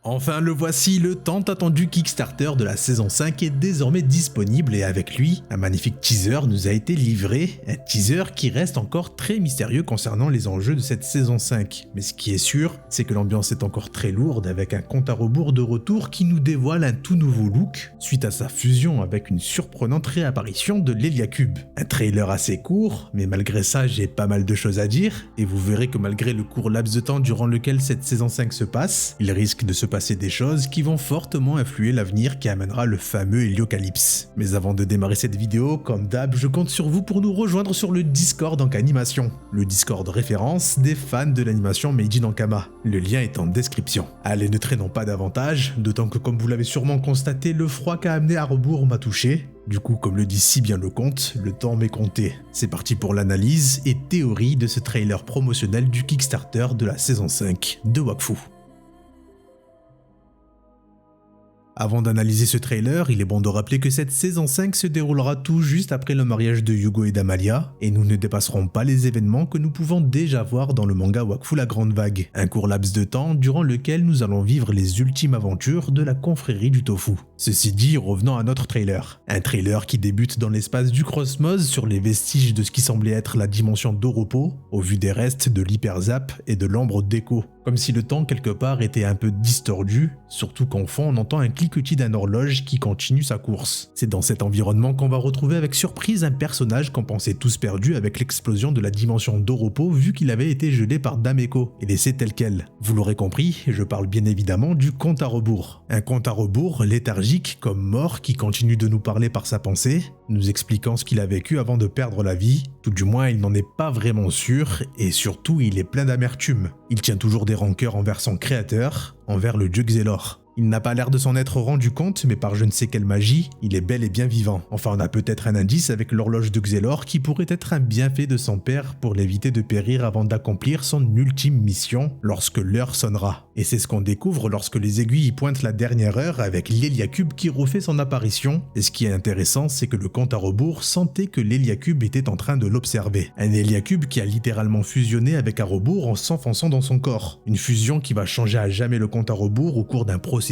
Enfin le voici, le tant attendu Kickstarter de la saison 5 est désormais disponible et avec lui, un magnifique teaser nous a été livré, un teaser qui reste encore très mystérieux concernant les enjeux de cette saison 5. Mais ce qui est sûr, c'est que l'ambiance est encore très lourde avec un compte à rebours de retour qui nous dévoile un tout nouveau look suite à sa fusion avec une surprenante réapparition de l'Héliacube. Un trailer assez court, mais malgré ça j'ai pas mal de choses à dire et vous verrez que malgré le court laps de temps durant lequel cette saison 5 se passe, il risque de se passer des choses qui vont fortement influer l'avenir qui amènera le fameux Héliocalypse. Mais avant de démarrer cette vidéo, comme d'hab, je compte sur vous pour nous rejoindre sur le Discord Ank'Animation, le Discord référence des fans de l'animation Made in Ankama. Le lien est en description. Allez, ne traînons pas davantage, d'autant que comme vous l'avez sûrement constaté, le froid qu'a amené à rebours m'a touché. Du coup, comme le dit si bien le conte, le temps m'est compté. C'est parti pour l'analyse et théorie de ce trailer promotionnel du Kickstarter de la saison 5 de Wakfu. Avant d'analyser ce trailer, il est bon de rappeler que cette saison 5 se déroulera tout juste après le mariage de Yugo et d'Amalia, et nous ne dépasserons pas les événements que nous pouvons déjà voir dans le manga Wakfu la Grande Vague, un court laps de temps durant lequel nous allons vivre les ultimes aventures de la confrérie du tofu. Ceci dit, revenons à notre trailer. Un trailer qui débute dans l'espace du Cosmos sur les vestiges de ce qui semblait être la dimension d'Oropo, au vu des restes de l'Hyperzap et de l'Ambre d'Echo. Comme si le temps quelque part était un peu distordu, surtout qu'en fond on entend un cliquetis d'un horloge qui continue sa course. C'est dans cet environnement qu'on va retrouver avec surprise un personnage qu'on pensait tous perdu avec l'explosion de la dimension d'Oropo vu qu'il avait été gelé par Dameko et laissé tel quel. Vous l'aurez compris, je parle bien évidemment du compte à rebours. Un compte à rebours léthargique comme mort qui continue de nous parler par sa pensée, nous expliquant ce qu'il a vécu avant de perdre la vie, tout du moins il n'en est pas vraiment sûr et surtout il est plein d'amertume. Il tient toujours des rancœurs envers son créateur, envers le dieu Xelor. Il n'a pas l'air de s'en être rendu compte, mais par je ne sais quelle magie, il est bel et bien vivant. Enfin, on a peut-être un indice avec l'horloge de Xelor qui pourrait être un bienfait de son père pour l'éviter de périr avant d'accomplir son ultime mission lorsque l'heure sonnera. Et c'est ce qu'on découvre lorsque les aiguilles pointent la dernière heure avec l'Héliacube qui refait son apparition. Et ce qui est intéressant, c'est que le compte à rebours sentait que l'Héliacube était en train de l'observer. Un Héliacube qui a littéralement fusionné avec un rebours en s'enfonçant dans son corps. Une fusion qui va changer à jamais le compte à rebours au cours d'un processus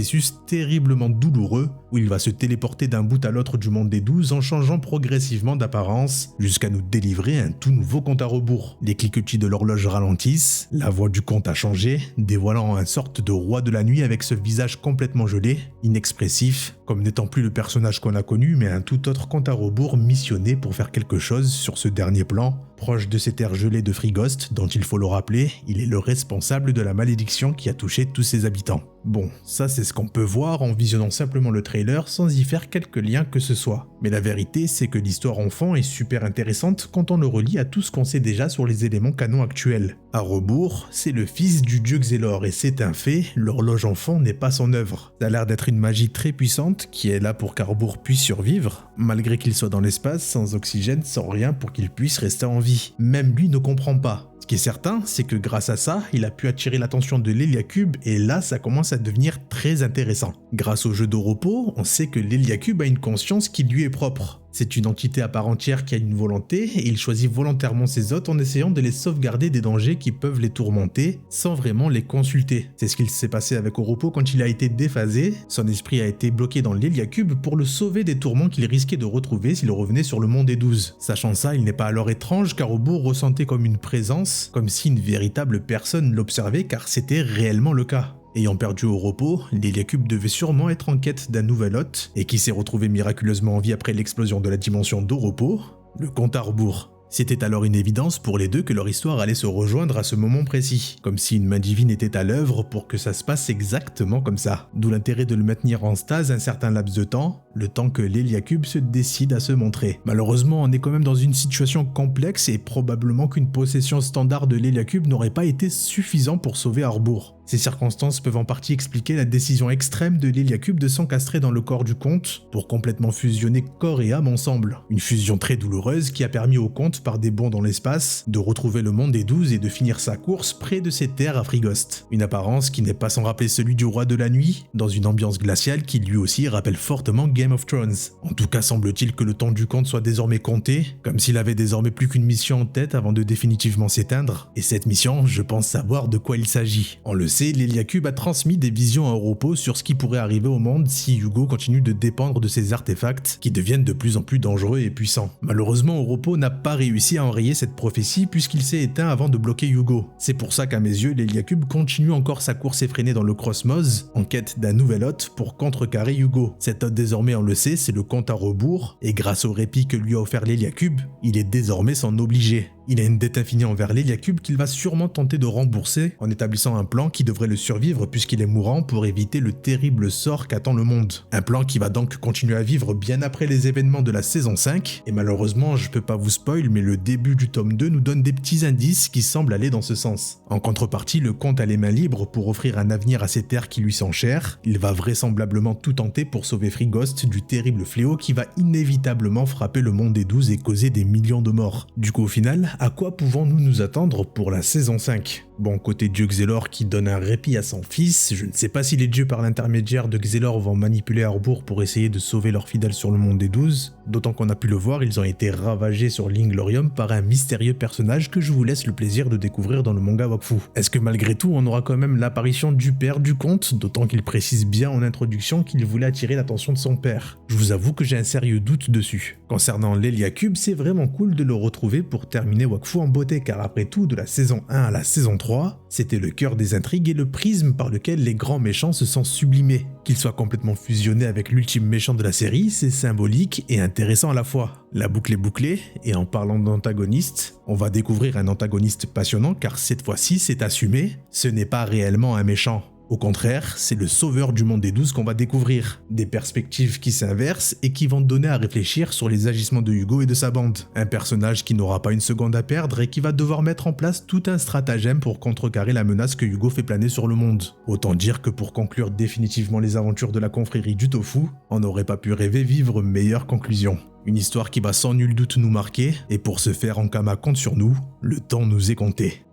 terriblement douloureux où il va se téléporter d'un bout à l'autre du monde des 12 en changeant progressivement d'apparence jusqu'à nous délivrer un tout nouveau compte à rebours. Les cliquetis de l'horloge ralentissent, la voix du compte a changé, dévoilant une sorte de roi de la nuit avec ce visage complètement gelé, inexpressif, comme n'étant plus le personnage qu'on a connu mais un tout autre compte à rebours missionné pour faire quelque chose sur ce dernier plan. Proche de ces terres gelées de Frigost, dont il faut le rappeler, il est le responsable de la malédiction qui a touché tous ses habitants. Bon, ça c'est ce qu'on peut voir en visionnant simplement le trailer sans y faire quelque lien que ce soit. Mais la vérité c'est que l'histoire en fond est super intéressante quand on le relie à tout ce qu'on sait déjà sur les éléments canons actuels. À rebours, c'est le fils du dieu Xelor et c'est un fait, l'horloge enfant n'est pas son œuvre. Ça a l'air d'être une magie très puissante qui est là pour qu'Arbour puisse survivre, malgré qu'il soit dans l'espace, sans oxygène, sans rien pour qu'il puisse rester en vie. Même lui ne comprend pas. Ce qui est certain, c'est que grâce à ça, il a pu attirer l'attention de l'Héliacube et là, ça commence à devenir très intéressant. Grâce au jeu d'Oropo, on sait que l'Héliacube a une conscience qui lui est propre. C'est une entité à part entière qui a une volonté et il choisit volontairement ses hôtes en essayant de les sauvegarder des dangers qui peuvent les tourmenter sans vraiment les consulter. C'est ce qu'il s'est passé avec Oropo quand il a été déphasé, son esprit a été bloqué dans l'Héliacube pour le sauver des tourments qu'il risquait de retrouver s'il revenait sur le monde des 12. Sachant ça, il n'est pas alors étrange qu'Arobo ressentait comme une présence, comme si une véritable personne l'observait car c'était réellement le cas. Ayant perdu Oropo, l'Héliacube devait sûrement être en quête d'un nouvel hôte, et qui s'est retrouvé miraculeusement en vie après l'explosion de la dimension d'Oropo, le compte à rebours. C'était alors une évidence pour les deux que leur histoire allait se rejoindre à ce moment précis, comme si une main divine était à l'œuvre pour que ça se passe exactement comme ça. D'où l'intérêt de le maintenir en stase un certain laps de temps, le temps que l'Héliacube se décide à se montrer. Malheureusement, on est quand même dans une situation complexe et probablement qu'une possession standard de l'Héliacube n'aurait pas été suffisant pour sauver Arbour. Ces circonstances peuvent en partie expliquer la décision extrême de l'Héliacube de s'encastrer dans le corps du comte pour complètement fusionner corps et âme ensemble. Une fusion très douloureuse qui a permis au comte, par des bonds dans l'espace, de retrouver le monde des 12 et de finir sa course près de ses terres à Frigost. Une apparence qui n'est pas sans rappeler celui du roi de la nuit, dans une ambiance glaciale qui lui aussi rappelle fortement Game of Thrones. En tout cas, semble-t-il que le temps du conte soit désormais compté, comme s'il avait désormais plus qu'une mission en tête avant de définitivement s'éteindre. Et cette mission, je pense savoir de quoi il s'agit. On le sait, l'Héliacube a transmis des visions à Oropo sur ce qui pourrait arriver au monde si Hugo continue de dépendre de ces artefacts qui deviennent de plus en plus dangereux et puissants. Malheureusement, Oropo n'a pas réussi à enrayer cette prophétie puisqu'il s'est éteint avant de bloquer Hugo. C'est pour ça qu'à mes yeux, l'Héliacube continue encore sa course effrénée dans le Cosmos en quête d'un nouvel hôte pour contrecarrer Hugo. Cet hôte désormais, on le sait, c'est le compte à rebours et grâce au répit que lui a offert l'Héliacube, il est désormais son obligé. Il a une dette infinie envers l'Héliacube qu'il va sûrement tenter de rembourser en établissant un plan qui devrait le survivre puisqu'il est mourant pour éviter le terrible sort qu'attend le monde. Un plan qui va donc continuer à vivre bien après les événements de la saison 5 et malheureusement je peux pas vous spoil mais le début du tome 2 nous donne des petits indices qui semblent aller dans ce sens. En contrepartie, le comte a les mains libres pour offrir un avenir à ces terres qui lui sont chères. Il va vraisemblablement tout tenter pour sauver Freegost du terrible fléau qui va inévitablement frapper le monde des 12 et causer des millions de morts. Du coup au final, à quoi pouvons-nous nous attendre pour la saison 5 ? Bon, côté dieu Xelor qui donne un répit à son fils, je ne sais pas si les dieux par l'intermédiaire de Xelor vont manipuler Harbour pour essayer de sauver leurs fidèles sur le monde des 12, d'autant qu'on a pu le voir, ils ont été ravagés sur l'Inglorium par un mystérieux personnage que je vous laisse le plaisir de découvrir dans le manga Wakfu. Est-ce que malgré tout, on aura quand même l'apparition du père du comte, d'autant qu'il précise bien en introduction qu'il voulait attirer l'attention de son père. Je vous avoue que j'ai un sérieux doute dessus. Concernant l'Héliacube, c'est vraiment cool de le retrouver pour terminer Wakfu en beauté, car après tout, de la saison 1 à la saison 3, c'était le cœur des intrigues et le prisme par lequel les grands méchants se sont sublimés. Qu'il soit complètement fusionné avec l'ultime méchant de la série, c'est symbolique et intéressant à la fois. La boucle est bouclée, et en parlant d'antagoniste, on va découvrir un antagoniste passionnant car cette fois-ci c'est assumé, ce n'est pas réellement un méchant. Au contraire, c'est le sauveur du monde des 12 qu'on va découvrir. Des perspectives qui s'inversent et qui vont donner à réfléchir sur les agissements de Hugo et de sa bande. Un personnage qui n'aura pas une seconde à perdre et qui va devoir mettre en place tout un stratagème pour contrecarrer la menace que Hugo fait planer sur le monde. Autant dire que pour conclure définitivement les aventures de la confrérie du Tofu, on n'aurait pas pu rêver vivre meilleure conclusion. Une histoire qui va sans nul doute nous marquer, et pour ce faire, Ankama compte sur nous, le temps nous est compté.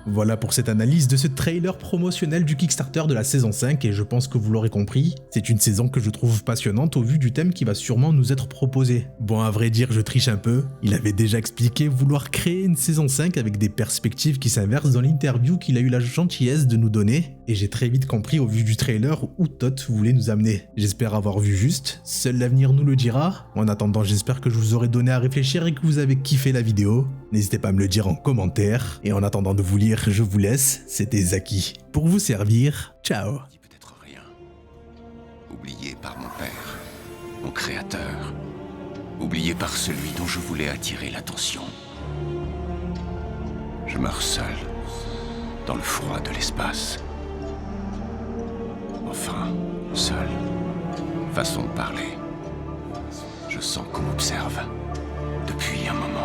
Voilà pour cette analyse de ce trailer promotionnel du Kickstarter de la saison 5 et je pense que vous l'aurez compris, c'est une saison que je trouve passionnante au vu du thème qui va sûrement nous être proposé. Bon, à vrai dire, je triche un peu, il avait déjà expliqué vouloir créer une saison 5 avec des perspectives qui s'inversent dans l'interview qu'il a eu la gentillesse de nous donner et j'ai très vite compris au vu du trailer où Tot voulait nous amener. J'espère avoir vu juste, seul l'avenir nous le dira. En attendant, j'espère que je vous aurai donné à réfléchir et que vous avez kiffé la vidéo. N'hésitez pas à me le dire en commentaire et en attendant de vous lire, je vous laisse, c'était Zaki. Pour vous servir, ciao. Peut-être rien. Oublié par mon père, mon créateur. Oublié par celui dont je voulais attirer l'attention. Je meurs seul, dans le froid de l'espace. Enfin, seul. Façon de parler. Je sens qu'on m'observe depuis un moment.